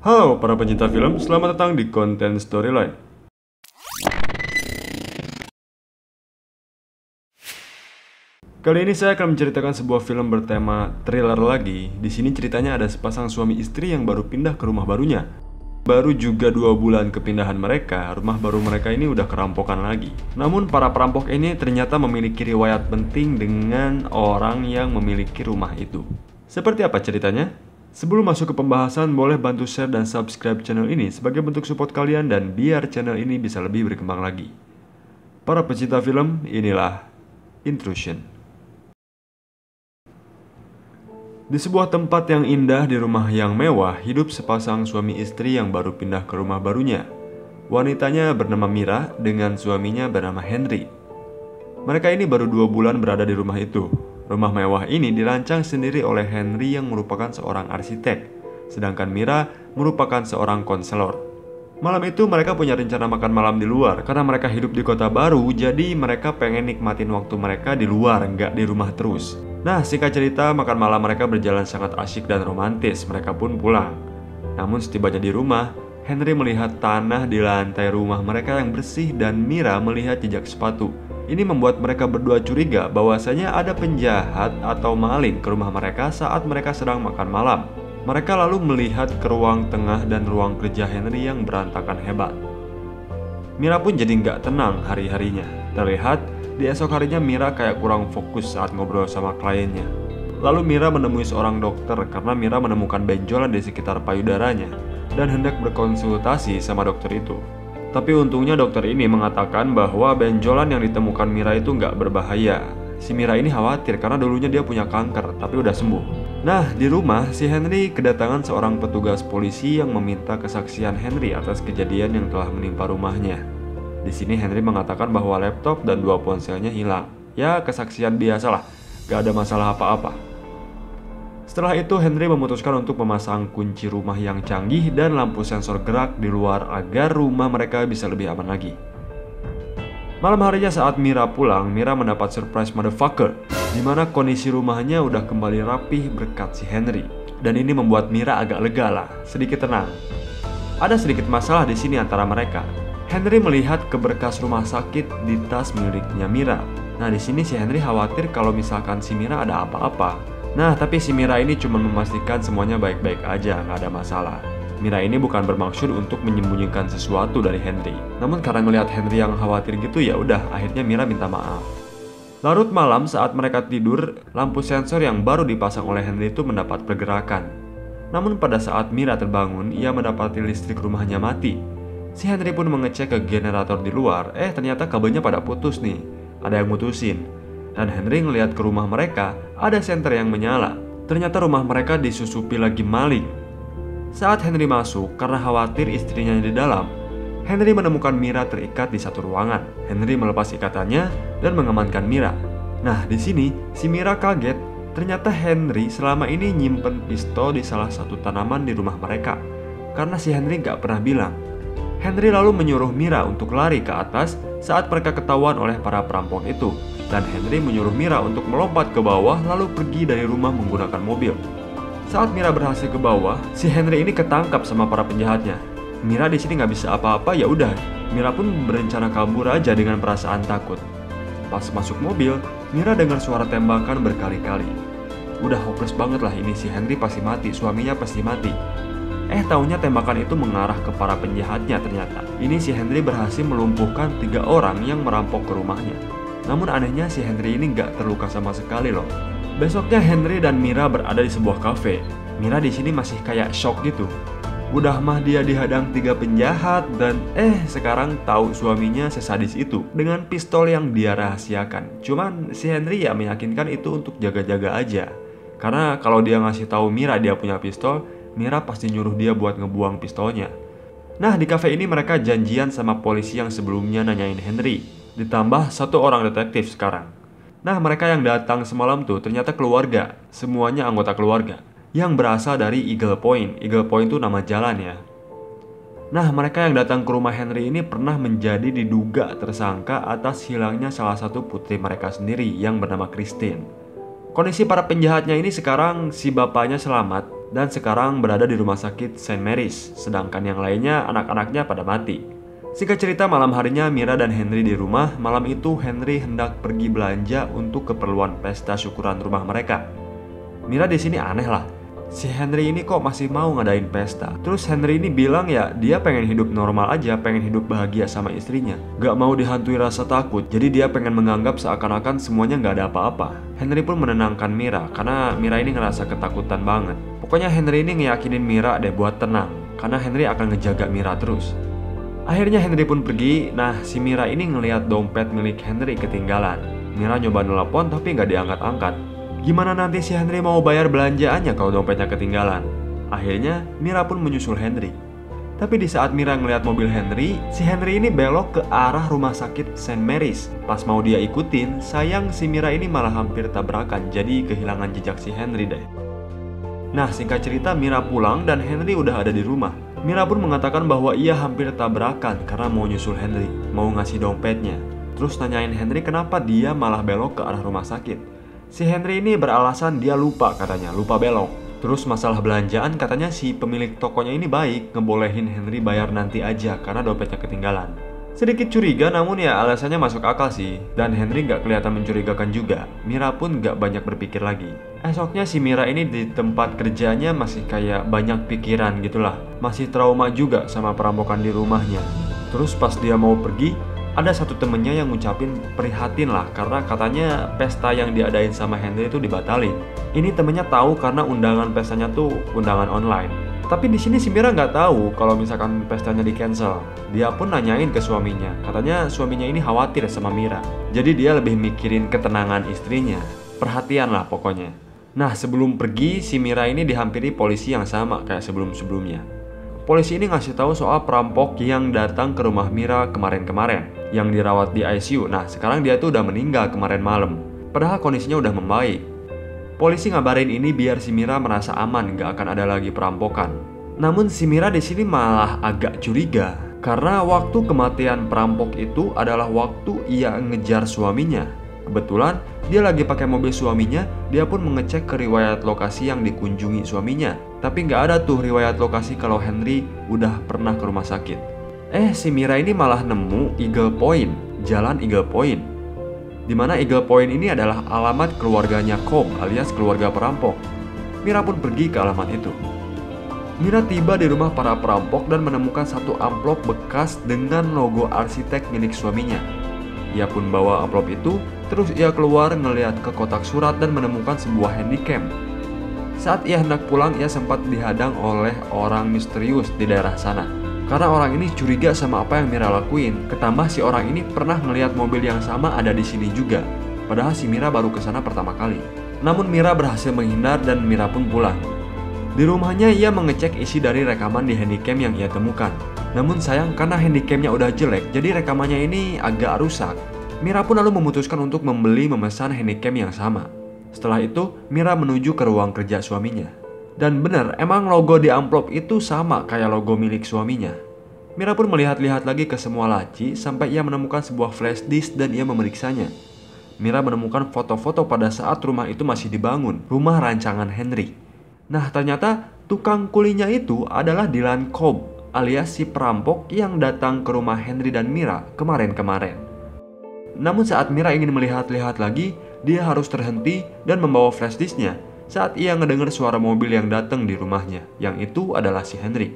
Halo para pencinta film, selamat datang di konten Storyline. Kali ini saya akan menceritakan sebuah film bertema thriller lagi. Di sini ceritanya ada sepasang suami istri yang baru pindah ke rumah barunya. Baru juga 2 bulan kepindahan mereka, rumah baru mereka ini udah kerampokan lagi. Namun para perampok ini ternyata memiliki riwayat penting dengan orang yang memiliki rumah itu. Seperti apa ceritanya? Sebelum masuk ke pembahasan, boleh bantu share dan subscribe channel ini sebagai bentuk support kalian dan biar channel ini bisa lebih berkembang lagi. Para pecinta film, inilah Intrusion. Di sebuah tempat yang indah di rumah yang mewah, hidup sepasang suami istri yang baru pindah ke rumah barunya. Wanitanya bernama Mira dengan suaminya bernama Henry. Mereka ini baru 2 bulan berada di rumah itu. Rumah mewah ini dirancang sendiri oleh Henry yang merupakan seorang arsitek, sedangkan Mira merupakan seorang konselor. Malam itu mereka punya rencana makan malam di luar karena mereka hidup di kota baru, jadi mereka pengen nikmatin waktu mereka di luar, nggak di rumah terus. Nah, singkat cerita, makan malam mereka berjalan sangat asyik dan romantis, mereka pun pulang. Namun setibanya di rumah, Henry melihat tanah di lantai rumah mereka yang bersih dan Mira melihat jejak sepatu. Ini membuat mereka berdua curiga bahwasanya ada penjahat atau maling ke rumah mereka saat mereka sedang makan malam. Mereka lalu melihat ke ruang tengah dan ruang kerja Henry yang berantakan hebat. Mira pun jadi nggak tenang hari-harinya. Terlihat di esok harinya Mira kayak kurang fokus saat ngobrol sama kliennya. Lalu Mira menemui seorang dokter karena Mira menemukan benjolan di sekitar payudaranya dan hendak berkonsultasi sama dokter itu. Tapi untungnya dokter ini mengatakan bahwa benjolan yang ditemukan Mira itu nggak berbahaya. Si Mira ini khawatir karena dulunya dia punya kanker, tapi udah sembuh. Nah, di rumah si Henry kedatangan seorang petugas polisi yang meminta kesaksian Henry atas kejadian yang telah menimpa rumahnya. Di sini Henry mengatakan bahwa laptop dan 2 ponselnya hilang. Ya, kesaksian biasalah, gak ada masalah apa-apa. Setelah itu Henry memutuskan untuk memasang kunci rumah yang canggih dan lampu sensor gerak di luar agar rumah mereka bisa lebih aman lagi. Malam harinya saat Mira pulang, Mira mendapat surprise motherfucker, di mana kondisi rumahnya udah kembali rapih berkat si Henry. Dan ini membuat Mira agak lega lah, sedikit tenang. Ada sedikit masalah di sini antara mereka. Henry melihat ke berkas rumah sakit di tas miliknya Mira. Nah, di sini si Henry khawatir kalau misalkan si Mira ada apa-apa. Nah, tapi si Mira ini cuma memastikan semuanya baik-baik aja, nggak ada masalah. Mira ini bukan bermaksud untuk menyembunyikan sesuatu dari Henry. Namun karena melihat Henry yang khawatir gitu, ya udah, akhirnya Mira minta maaf. Larut malam saat mereka tidur, lampu sensor yang baru dipasang oleh Henry itu mendapat pergerakan. Namun pada saat Mira terbangun, ia mendapati listrik rumahnya mati. Si Henry pun mengecek ke generator di luar, ternyata kabelnya pada putus nih. Ada yang mutusin. Dan Henry ngelihat ke rumah mereka, ada senter yang menyala. Ternyata rumah mereka disusupi lagi maling. Saat Henry masuk, karena khawatir istrinya di dalam, Henry menemukan Mira terikat di satu ruangan. Henry melepas ikatannya dan mengamankan Mira. Nah, di sini si Mira kaget. Ternyata Henry selama ini nyimpen pistol di salah satu tanaman di rumah mereka. Karena si Henry gak pernah bilang. Henry lalu menyuruh Mira untuk lari ke atas saat mereka ketahuan oleh para perampok itu. Dan Henry menyuruh Mira untuk melompat ke bawah lalu pergi dari rumah menggunakan mobil. Saat Mira berhasil ke bawah, si Henry ini ketangkap sama para penjahatnya. Mira di sini nggak bisa apa-apa, ya udah. Mira pun berencana kabur aja dengan perasaan takut. Pas masuk mobil, Mira dengar suara tembakan berkali-kali. Udah hopeless banget lah ini, si Henry pasti mati, suaminya pasti mati. Taunya tembakan itu mengarah ke para penjahatnya ternyata. Ini si Henry berhasil melumpuhkan 3 orang yang merampok ke rumahnya. Namun anehnya si Henry ini nggak terluka sama sekali loh. Besoknya Henry dan Mira berada di sebuah kafe. Mira di sini masih kayak shock gitu. Udah mah dia dihadang 3 penjahat dan sekarang tahu suaminya sesadis itu dengan pistol yang dia rahasiakan. Cuman si Henry ya meyakinkan itu untuk jaga-jaga aja. Karena kalau dia ngasih tahu Mira dia punya pistol, Mira pasti nyuruh dia buat ngebuang pistolnya. Nah, di kafe ini mereka janjian sama polisi yang sebelumnya nanyain Henry. Ditambah 1 orang detektif sekarang. Nah, mereka yang datang semalam tuh ternyata keluarga, semuanya anggota keluarga, yang berasal dari Eagle Point. Eagle Point itu nama jalan ya. Nah, mereka yang datang ke rumah Henry ini pernah menjadi diduga tersangka atas hilangnya salah satu putri mereka sendiri yang bernama Christine. Kondisi para penjahatnya ini sekarang si bapaknya selamat, dan sekarang berada di rumah sakit Saint Mary's, sedangkan yang lainnya anak-anaknya pada mati. Singkat cerita, malam harinya Mira dan Henry di rumah. Malam itu Henry hendak pergi belanja untuk keperluan pesta syukuran rumah mereka. Mira di sini aneh lah. Si Henry ini kok masih mau ngadain pesta? Terus Henry ini bilang ya dia pengen hidup normal aja, pengen hidup bahagia sama istrinya. Gak mau dihantui rasa takut, jadi dia pengen menganggap seakan-akan semuanya gak ada apa-apa. Henry pun menenangkan Mira, karena Mira ini ngerasa ketakutan banget. Pokoknya Henry ini ngeyakinin Mira deh buat tenang, karena Henry akan ngejaga Mira terus. Akhirnya Henry pun pergi. Nah, si Mira ini ngelihat dompet milik Henry ketinggalan. Mira nyoba nelpon tapi gak diangkat-angkat. Gimana nanti si Henry mau bayar belanjaannya kalau dompetnya ketinggalan? Akhirnya Mira pun menyusul Henry. Tapi di saat Mira ngeliat mobil Henry, si Henry ini belok ke arah rumah sakit Saint Mary's. Pas mau dia ikutin, sayang si Mira ini malah hampir tabrakan, jadi kehilangan jejak si Henry deh. Nah, singkat cerita Mira pulang dan Henry udah ada di rumah. Mira pun mengatakan bahwa ia hampir tabrakan karena mau nyusul Henry, mau ngasih dompetnya. Terus nanyain Henry kenapa dia malah belok ke arah rumah sakit. Si Henry ini beralasan dia lupa katanya, lupa belok. Terus masalah belanjaan katanya si pemilik tokonya ini baik, ngebolehin Henry bayar nanti aja karena dompetnya ketinggalan. Sedikit curiga namun ya alasannya masuk akal sih. Dan Henry gak kelihatan mencurigakan juga. Mira pun gak banyak berpikir lagi. Esoknya si Mira ini di tempat kerjanya masih kayak banyak pikiran gitulah. Masih trauma juga sama perampokan di rumahnya. Terus pas dia mau pergi, ada satu temennya yang ngucapin prihatin lah karena katanya pesta yang diadain sama Henry itu dibatalin. Ini temennya tahu karena undangan pestanya tuh undangan online. Tapi di sini si Mira nggak tahu kalau misalkan pestanya di cancel. Dia pun nanyain ke suaminya. Katanya suaminya ini khawatir sama Mira. Jadi dia lebih mikirin ketenangan istrinya. Perhatian lah pokoknya. Nah, sebelum pergi si Mira ini dihampiri polisi yang sama kayak sebelum-sebelumnya. Polisi ini ngasih tahu soal perampok yang datang ke rumah Mira kemarin-kemarin, yang dirawat di ICU. Nah, sekarang dia tuh udah meninggal kemarin malam. Padahal kondisinya udah membaik. Polisi ngabarin ini biar si Mira merasa aman, gak akan ada lagi perampokan. Namun si Mira di sini malah agak curiga, karena waktu kematian perampok itu adalah waktu ia ngejar suaminya. Kebetulan dia lagi pakai mobil suaminya, dia pun mengecek ke riwayat lokasi yang dikunjungi suaminya. Tapi nggak ada tuh riwayat lokasi kalau Henry udah pernah ke rumah sakit. Si Mira ini malah nemu Eagle Point, Jalan Eagle Point. Dimana Eagle Point ini adalah alamat keluarganya Cobb alias keluarga perampok. Mira pun pergi ke alamat itu. Mira tiba di rumah para perampok dan menemukan satu amplop bekas dengan logo arsitek milik suaminya. Ia pun bawa amplop itu, terus ia keluar ngelihat ke kotak surat dan menemukan sebuah handycam. Saat ia hendak pulang, ia sempat dihadang oleh orang misterius di daerah sana. Karena orang ini curiga sama apa yang Mira lakuin. Ketambah si orang ini pernah ngelihat mobil yang sama ada di sini juga. Padahal si Mira baru kesana pertama kali. Namun Mira berhasil menghindar dan Mira pun pulang. Di rumahnya ia mengecek isi dari rekaman di handycam yang ia temukan. Namun sayang karena handycamnya udah jelek, jadi rekamannya ini agak rusak. Mira pun lalu memutuskan untuk memesan handycam yang sama. Setelah itu, Mira menuju ke ruang kerja suaminya. Dan benar, emang logo di amplop itu sama kayak logo milik suaminya. Mira pun melihat-lihat lagi ke semua laci sampai ia menemukan sebuah flash disk dan ia memeriksanya. Mira menemukan foto-foto pada saat rumah itu masih dibangun, rumah rancangan Henry. Nah, ternyata tukang kulinya itu adalah Dylan Cobb alias si perampok yang datang ke rumah Henry dan Mira kemarin-kemarin. Namun saat Mira ingin melihat-lihat lagi, dia harus terhenti dan membawa flash disknya saat ia ngedengar suara mobil yang datang di rumahnya, yang itu adalah si Henry.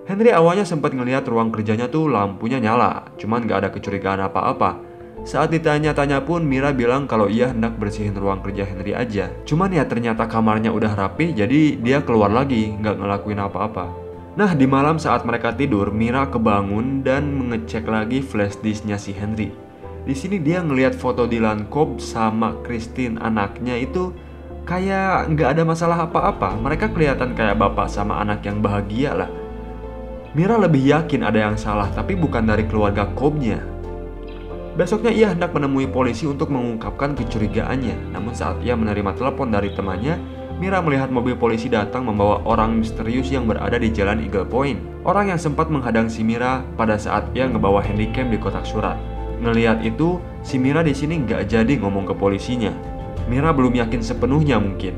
Henry awalnya sempat ngelihat ruang kerjanya tuh lampunya nyala, cuman gak ada kecurigaan apa-apa. Saat ditanya-tanya pun Mira bilang kalau ia hendak bersihin ruang kerja Henry aja. Cuman ya ternyata kamarnya udah rapi, jadi dia keluar lagi, gak ngelakuin apa-apa. Nah, di malam saat mereka tidur, Mira kebangun dan mengecek lagi flash disknya si Henry. Di sini dia ngelihat foto Dylan Cobb sama Christine anaknya itu kayak nggak ada masalah apa-apa. Mereka kelihatan kayak bapak sama anak yang bahagia lah. Mira lebih yakin ada yang salah, tapi bukan dari keluarga Cobb-nya. Besoknya ia hendak menemui polisi untuk mengungkapkan kecurigaannya. Namun saat ia menerima telepon dari temannya, Mira melihat mobil polisi datang membawa orang misterius yang berada di jalan Eagle Point. Orang yang sempat menghadang si Mira pada saat ia ngebawa handycam di kotak surat. Ngelihat itu, si Mira di sini nggak jadi ngomong ke polisinya. Mira belum yakin sepenuhnya mungkin.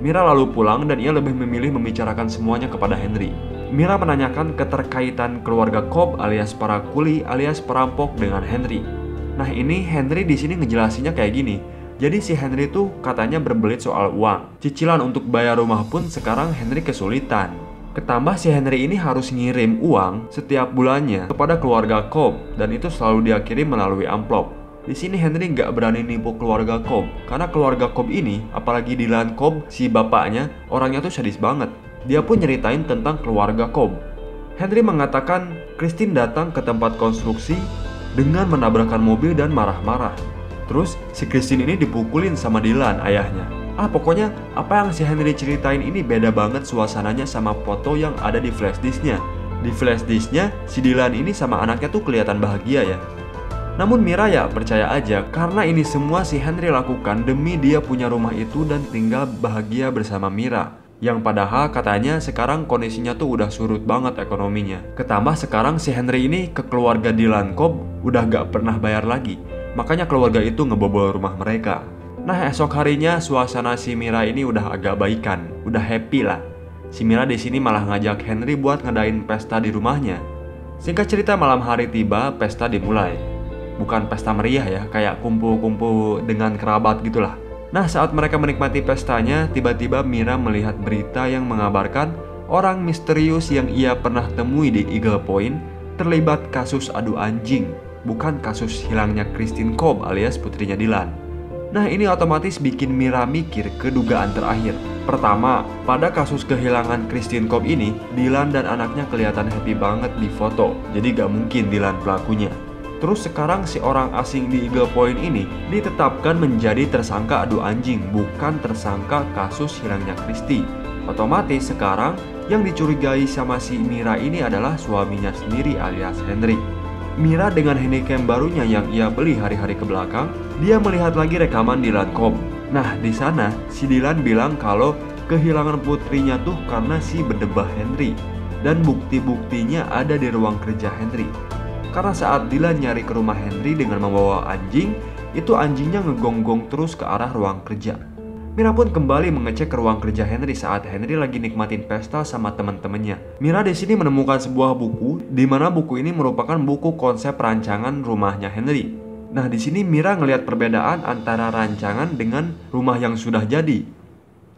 Mira lalu pulang dan ia lebih memilih membicarakan semuanya kepada Henry. Mira menanyakan keterkaitan keluarga Cobb alias para kuli alias perampok dengan Henry. Nah ini Henry di sini ngejelasinnya kayak gini. Jadi si Henry tuh katanya berbelit soal uang. Cicilan untuk bayar rumah pun sekarang Henry kesulitan. Ketambah si Henry ini harus ngirim uang setiap bulannya kepada keluarga Cobb dan itu selalu dia kirim melalui amplop. Di sini Henry nggak berani nipu keluarga Cobb karena keluarga Cobb ini, apalagi Dylan Cobb, si bapaknya, orangnya tuh sadis banget. Dia pun nyeritain tentang keluarga Cobb. Henry mengatakan Christine datang ke tempat konstruksi dengan menabrakkan mobil dan marah-marah. Terus si Christine ini dipukulin sama Dylan, ayahnya. Pokoknya apa yang si Henry ceritain ini beda banget suasananya sama foto yang ada di flash disknya. Di flash disknya si Dylan ini sama anaknya tuh kelihatan bahagia ya. Namun Mira ya percaya aja karena ini semua si Henry lakukan demi dia punya rumah itu dan tinggal bahagia bersama Mira. Yang padahal katanya sekarang kondisinya tuh udah surut banget ekonominya. Ketambah sekarang si Henry ini ke keluarga Dylan Cobb udah gak pernah bayar lagi. Makanya keluarga itu ngebobol rumah mereka. Nah esok harinya suasana si Mira ini udah agak baikan, udah happy lah. Si Mira di sini malah ngajak Henry buat ngadain pesta di rumahnya. Singkat cerita malam hari tiba, pesta dimulai. Bukan pesta meriah ya, kayak kumpul-kumpul dengan kerabat gitulah. Nah saat mereka menikmati pestanya, tiba-tiba Mira melihat berita yang mengabarkan orang misterius yang ia pernah temui di Eagle Point terlibat kasus adu anjing. Bukan kasus hilangnya Christine Cobb alias putrinya Dylan. Nah ini otomatis bikin Mira mikir ke dugaan terakhir. Pertama, pada kasus kehilangan Christine Cobb ini, Dylan dan anaknya kelihatan happy banget di foto. Jadi gak mungkin Dylan pelakunya. Terus sekarang si orang asing di Eagle Point ini ditetapkan menjadi tersangka adu anjing, bukan tersangka kasus hilangnya Christy. Otomatis sekarang yang dicurigai sama si Mira ini adalah suaminya sendiri alias Henry. Mira dengan handycam barunya yang ia beli hari-hari ke belakang, dia melihat lagi rekaman Dylan Cobb. Nah di sana si Dylan bilang kalau kehilangan putrinya tuh karena si berdebah Henry. Dan bukti-buktinya ada di ruang kerja Henry. Karena saat Dylan nyari ke rumah Henry dengan membawa anjing, itu anjingnya ngegonggong terus ke arah ruang kerja. Mira pun kembali mengecek ke ruang kerja Henry saat Henry lagi nikmatin pesta sama teman-temannya. Mira di sini menemukan sebuah buku, di mana buku ini merupakan buku konsep rancangan rumahnya Henry. Nah, di sini Mira ngelihat perbedaan antara rancangan dengan rumah yang sudah jadi.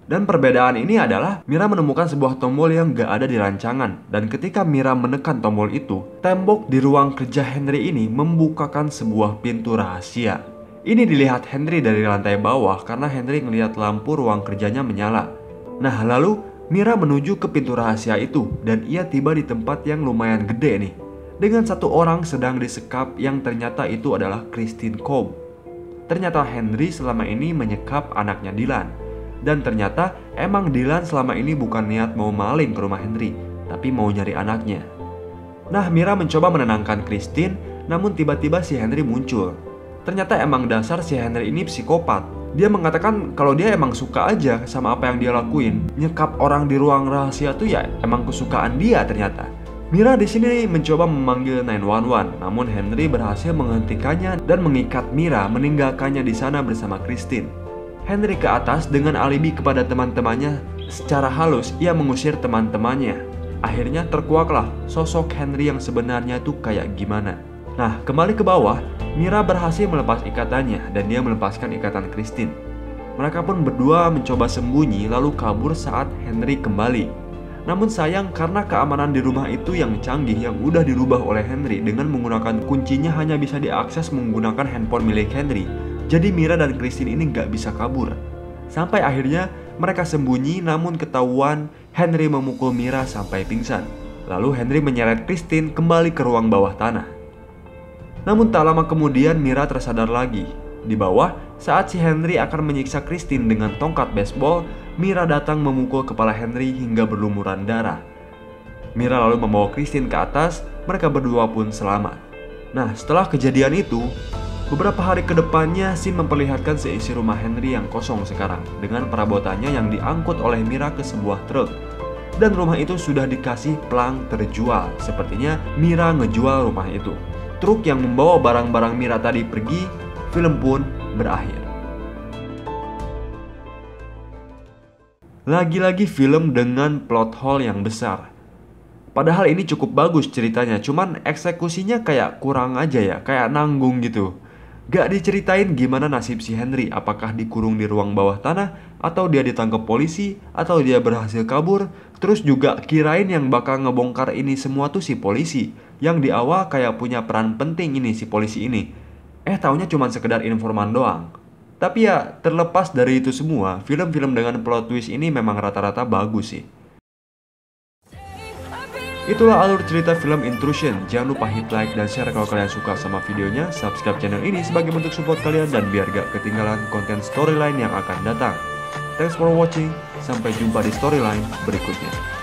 Dan perbedaan ini adalah Mira menemukan sebuah tombol yang gak ada di rancangan. Dan ketika Mira menekan tombol itu, tembok di ruang kerja Henry ini membukakan sebuah pintu rahasia. Ini dilihat Henry dari lantai bawah karena Henry ngelihat lampu ruang kerjanya menyala. Nah lalu Mira menuju ke pintu rahasia itu dan ia tiba di tempat yang lumayan gede nih. Dengan satu orang sedang disekap yang ternyata itu adalah Christine Cobb. Ternyata Henry selama ini menyekap anaknya Dylan. Dan ternyata emang Dylan selama ini bukan niat mau maling ke rumah Henry, tapi mau nyari anaknya. Nah Mira mencoba menenangkan Christine, namun tiba-tiba si Henry muncul. Ternyata emang dasar si Henry ini psikopat. Dia mengatakan kalau dia emang suka aja sama apa yang dia lakuin. Nyekap orang di ruang rahasia tuh ya emang kesukaan dia ternyata. Mira di sini mencoba memanggil 911, namun Henry berhasil menghentikannya dan mengikat Mira meninggalkannya di sana bersama Christine. Henry ke atas dengan alibi kepada teman-temannya. Secara halus ia mengusir teman-temannya. Akhirnya terkuaklah sosok Henry yang sebenarnya tuh kayak gimana. Nah, kembali ke bawah, Mira berhasil melepas ikatannya dan dia melepaskan ikatan Christine. Mereka pun berdua mencoba sembunyi lalu kabur saat Henry kembali. Namun sayang karena keamanan di rumah itu yang canggih yang udah dirubah oleh Henry dengan menggunakan kuncinya hanya bisa diakses menggunakan handphone milik Henry. Jadi Mira dan Christine ini gak bisa kabur. Sampai akhirnya mereka sembunyi namun ketahuan Henry memukul Mira sampai pingsan. Lalu Henry menyeret Christine kembali ke ruang bawah tanah. Namun tak lama kemudian Mira tersadar lagi. Di bawah, saat si Henry akan menyiksa Christine dengan tongkat baseball, Mira datang memukul kepala Henry hingga berlumuran darah. Mira lalu membawa Christine ke atas, mereka berdua pun selamat. Nah, setelah kejadian itu, beberapa hari ke depannya scene memperlihatkan seisi rumah Henry yang kosong sekarang dengan perabotannya yang diangkut oleh Mira ke sebuah truk. Dan rumah itu sudah dikasih plang terjual. Sepertinya Mira ngejual rumah itu. Truk yang membawa barang-barang Mira tadi pergi, film pun berakhir. Lagi-lagi film dengan plot hole yang besar. Padahal ini cukup bagus ceritanya, cuman eksekusinya kayak kurang aja ya, kayak nanggung gitu. Gak diceritain gimana nasib si Henry, apakah dikurung di ruang bawah tanah, atau dia ditangkap polisi, atau dia berhasil kabur. Terus juga kirain yang bakal ngebongkar ini semua tuh si polisi, yang di awal kayak punya peran penting ini si polisi ini. Taunya cuma sekedar informan doang. Tapi ya, terlepas dari itu semua, film-film dengan plot twist ini memang rata-rata bagus sih. Itulah alur cerita film Intrusion. Jangan lupa hit like dan share kalau kalian suka sama videonya. Subscribe channel ini sebagai bentuk support kalian dan biar gak ketinggalan konten storyline yang akan datang. Thanks for watching. Sampai jumpa di storyline berikutnya.